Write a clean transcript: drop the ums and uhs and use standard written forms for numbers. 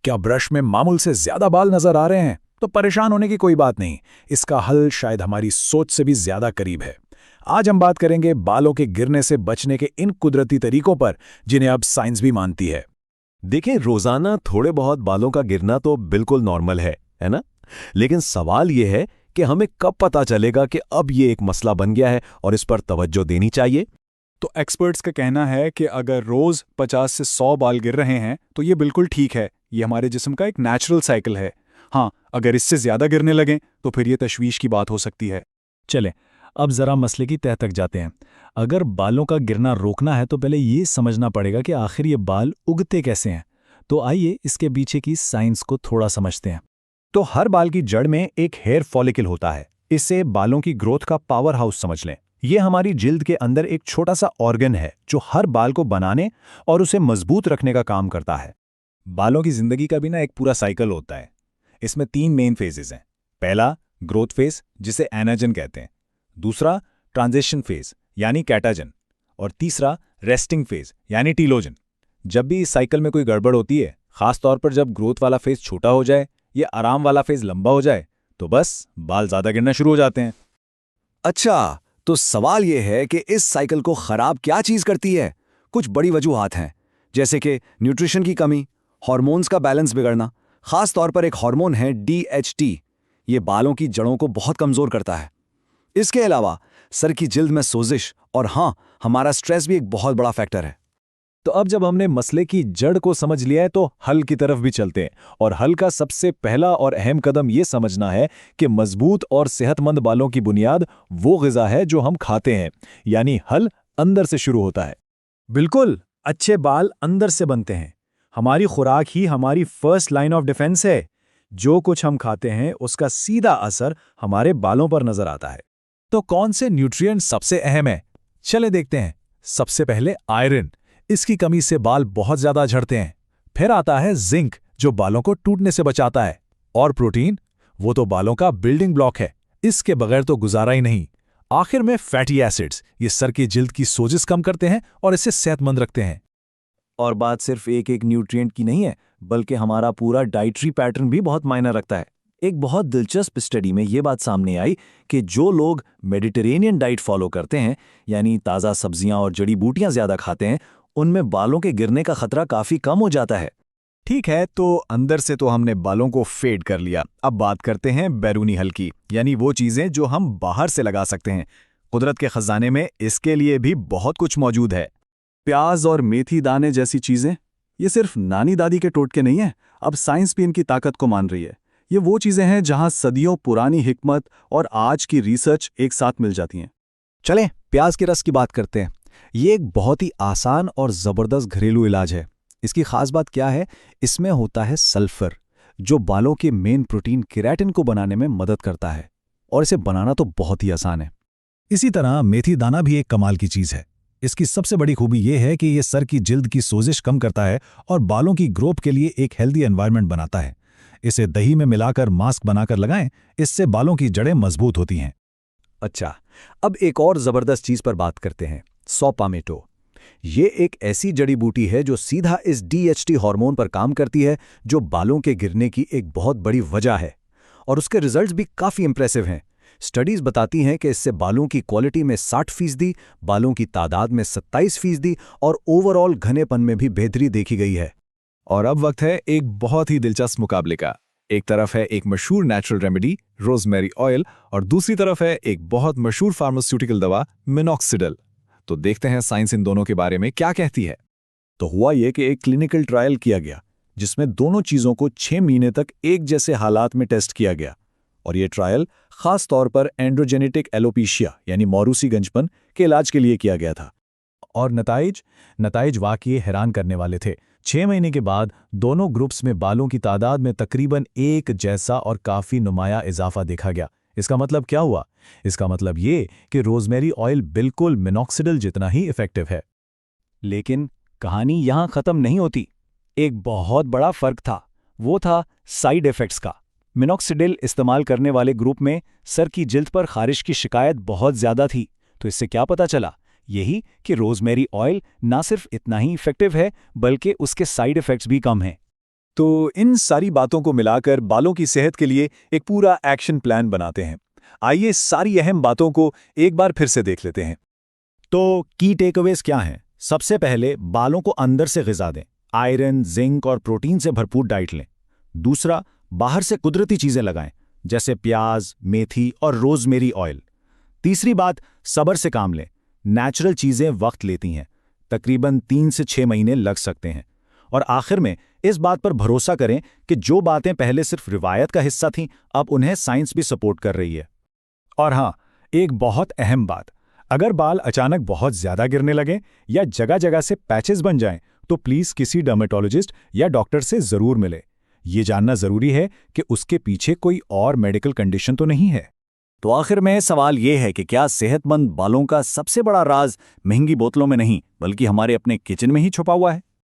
क्या ब्रश में मामूल से ज्यादा बाल नजर आ रहे हैं? तो परेशान होने की कोई बात नहीं। इसका हल शायद हमारी सोच से भी ज्यादा करीब है। आज हम बात करेंगे बालों के गिरने से बचने के इन कुदरती तरीकों पर, जिन्हें अब साइंस भी मानती है। देखिए, रोजाना थोड़े बहुत बालों का गिरना तो बिल्कुल नॉर्मल है ना? लेकिन सवाल यह है कि हमें कब पता चलेगा कि अब ये एक मसला बन गया है और इस पर तवज्जो देनी चाहिए। तो एक्सपर्ट्स का कहना है कि अगर रोज 50 से 100 बाल गिर रहे हैं तो ये बिल्कुल ठीक है। ये हमारे जिस्म का एक नेचुरल साइकिल है। हाँ, अगर इससे ज्यादा गिरने लगें तो फिर ये तशवीश की बात हो सकती है। चलें, अब जरा मसले की तह तक जाते हैं। अगर बालों का गिरना रोकना है तो पहले ये समझना पड़ेगा कि आखिर ये बाल उगते कैसे हैं। तो आइए इसके पीछे की साइंस को थोड़ा समझते हैं। तो हर बाल की जड़ में एक हेयर फॉलिकल होता है। इसे बालों की ग्रोथ का पावर हाउस समझ लें। ये हमारी जिल्द के अंदर एक छोटा सा ऑर्गन है जो हर बाल को बनाने और उसे मजबूत रखने का काम करता है। बालों की जिंदगी का भी एक पूरा साइकिल होता है। इसमें 3 मेन फेजेस हैं। पहला ग्रोथ फेज, जिसे एनाजन कहते हैं। दूसरा ट्रांजिशन फेज यानी कैटाजन। और तीसरा रेस्टिंग फेज यानी टीलोजन। जब भी इस साइकिल में कोई गड़बड़ होती है, खासतौर पर जब ग्रोथ वाला फेज छोटा हो जाए या आराम वाला फेज लंबा हो जाए, तो बस बाल ज्यादा गिरना शुरू हो जाते हैं। अच्छा, तो सवाल यह है कि इस साइकिल को खराब क्या चीज करती है? कुछ बड़ी वजूहात हैं, जैसे कि न्यूट्रिशन की कमी, हार्मोन्स का बैलेंस बिगड़ना। खास तौर पर एक हार्मोन है DHT। ये बालों की जड़ों को बहुत कमजोर करता है। इसके अलावा सर की जिल्द में सोजिश और हाँ, हमारा स्ट्रेस भी एक बहुत बड़ा फैक्टर है। तो अब जब हमने मसले की जड़ को समझ लिया है तो हल की तरफ भी चलते हैं। और हल का सबसे पहला और अहम कदम ये समझना है कि मजबूत और सेहतमंद बालों की बुनियाद वो ग़िज़ा है जो हम खाते हैं। यानी हल अंदर से शुरू होता है। बिल्कुल, अच्छे बाल अंदर से बनते हैं। हमारी खुराक ही हमारी फर्स्ट लाइन ऑफ डिफेंस है। जो कुछ हम खाते हैं उसका सीधा असर हमारे बालों पर नजर आता है। तो कौन से न्यूट्रिएंट सबसे अहम है? चले देखते हैं। सबसे पहले आयरन। इसकी कमी से बाल बहुत ज्यादा झड़ते हैं। फिर आता है जिंक, जो बालों को टूटने से बचाता है। और प्रोटीन, वो तो बालों का बिल्डिंग ब्लॉक है। इसके बगैर तो गुजारा ही नहीं। आखिर में फैटी एसिड्स, ये सर की जिल्द की सोजिश कम करते हैं और इसे सेहतमंद रखते हैं। और बात सिर्फ एक न्यूट्रिएंट की नहीं है, बल्कि हमारा पूरा डाइटरी पैटर्न भी बहुत मायने रखता है। एक बहुत दिलचस्प स्टडी में ये बात सामने आई कि जो लोग मेडिटेरेनियन डाइट फॉलो करते हैं, यानी ताज़ा सब्जियां और जड़ी बूटियां ज़्यादा खाते हैं, उनमें बालों के गिरने का खतरा काफ़ी कम हो जाता है। ठीक है, तो अंदर से तो हमने बालों को फेड कर लिया। अब बात करते हैं बैरूनी हल की, यानी वो चीज़ें जो हम बाहर से लगा सकते हैं। कुदरत के खजाने में इसके लिए भी बहुत कुछ मौजूद है। प्याज और मेथी दाने जैसी चीजें, ये सिर्फ नानी दादी के टोटके नहीं हैं। अब साइंस भी इनकी ताकत को मान रही है। ये वो चीजें हैं जहां सदियों पुरानी हिकमत और आज की रिसर्च एक साथ मिल जाती हैं। चलें, प्याज के रस की बात करते हैं। ये एक बहुत ही आसान और ज़बरदस्त घरेलू इलाज है। इसकी खास बात क्या है? इसमें होता है सल्फर, जो बालों के मेन प्रोटीन केराटिन को बनाने में मदद करता है। और इसे बनाना तो बहुत ही आसान है। इसी तरह मेथी दाना भी एक कमाल की चीज़ है। इसकी सबसे बड़ी खूबी ये है कि ये सर की जिल्द की सोजिश कम करता है और बालों की ग्रोथ के लिए एक हेल्दी एनवायरनमेंट बनाता है। इसे दही में मिलाकर मास्क बनाकर लगाएं, इससे बालों की जड़ें मजबूत होती हैं। अच्छा, अब एक और ज़बरदस्त चीज़ पर बात करते हैं, सॉपामेटो। ये एक ऐसी जड़ी बूटी है जो सीधा इस DHT हार्मोन पर काम करती है, जो बालों के गिरने की एक बहुत बड़ी वजह है। और उसके रिजल्ट्स भी काफ़ी इंप्रेसिव हैं। स्टडीज़ बताती हैं कि इससे बालों की क्वालिटी में 60%, बालों की तादाद में 27% और ओवरऑल घनेपन में भी बेहतरी देखी गई है। और अब वक्त है एक बहुत ही दिलचस्प मुकाबले का। एक तरफ है एक मशहूर नेचुरल रेमेडी रोजमेरी ऑयल और दूसरी तरफ है एक बहुत मशहूर फार्मास्यूटिकल दवा मिनॉक्सिडिल। तो देखते हैं साइंस इन दोनों के बारे में क्या कहती है। तो हुआ यह कि एक क्लिनिकल ट्रायल किया गया जिसमें दोनों चीज़ों को 6 महीने तक एक जैसे हालात में टेस्ट किया गया। और ये ट्रायल खास तौर पर एंड्रोजेनेटिक एलोपेशिया यानी मौरूसी गंजपन के इलाज के लिए किया गया था। और नताइज वाकई हैरान करने वाले थे। 6 महीने के बाद दोनों ग्रुप्स में बालों की तादाद में तकरीबन एक जैसा और काफ़ी नुमाया इजाफा देखा गया। इसका मतलब क्या हुआ? इसका मतलब ये कि रोजमेरी ऑयल बिल्कुल मिनॉक्सिडिल जितना ही इफेक्टिव है। लेकिन कहानी यहाँ ख़त्म नहीं होती। एक बहुत बड़ा फ़र्क था, वो था साइड इफ़ेक्ट्स का। मिनॉक्सिडिल इस्तेमाल करने वाले ग्रुप में सर की जिल्द पर खारिश की शिकायत बहुत ज़्यादा थी। तो इससे क्या पता चला? यही कि रोजमेरी ऑयल ना सिर्फ इतना ही इफेक्टिव है, बल्कि उसके साइड इफ़ेक्ट्स भी कम हैं। तो इन सारी बातों को मिलाकर बालों की सेहत के लिए एक पूरा एक्शन प्लान बनाते हैं। आइए सारी अहम बातों को एक बार फिर से देख लेते हैं। तो की टेकअवेज क्या हैं? सबसे पहले बालों को अंदर से ग़िज़ा दें। आयरन, जिंक और प्रोटीन से भरपूर डाइट लें। दूसरा, बाहर से कुदरती चीज़ें लगाएं, जैसे प्याज, मेथी और रोज़मेरी ऑयल। तीसरी बात, सब्र से काम लें। नेचुरल चीज़ें वक्त लेती हैं, तकरीबन 3 से 6 महीने लग सकते हैं। और आखिर में इस बात पर भरोसा करें कि जो बातें पहले सिर्फ रिवायत का हिस्सा थीं, अब उन्हें साइंस भी सपोर्ट कर रही है। और हाँ, एक बहुत अहम बात, अगर बाल अचानक बहुत ज़्यादा गिरने लगें या जगह जगह से पैचेस बन जाएं, तो प्लीज़ किसी डर्मेटोलॉजिस्ट या डॉक्टर से ज़रूर मिलें। ये जानना ज़रूरी है कि उसके पीछे कोई और मेडिकल कंडीशन तो नहीं है। तो आखिर में सवाल ये है कि क्या सेहतमंद बालों का सबसे बड़ा राज महंगी बोतलों में नहीं, बल्कि हमारे अपने किचन में ही छुपा हुआ है?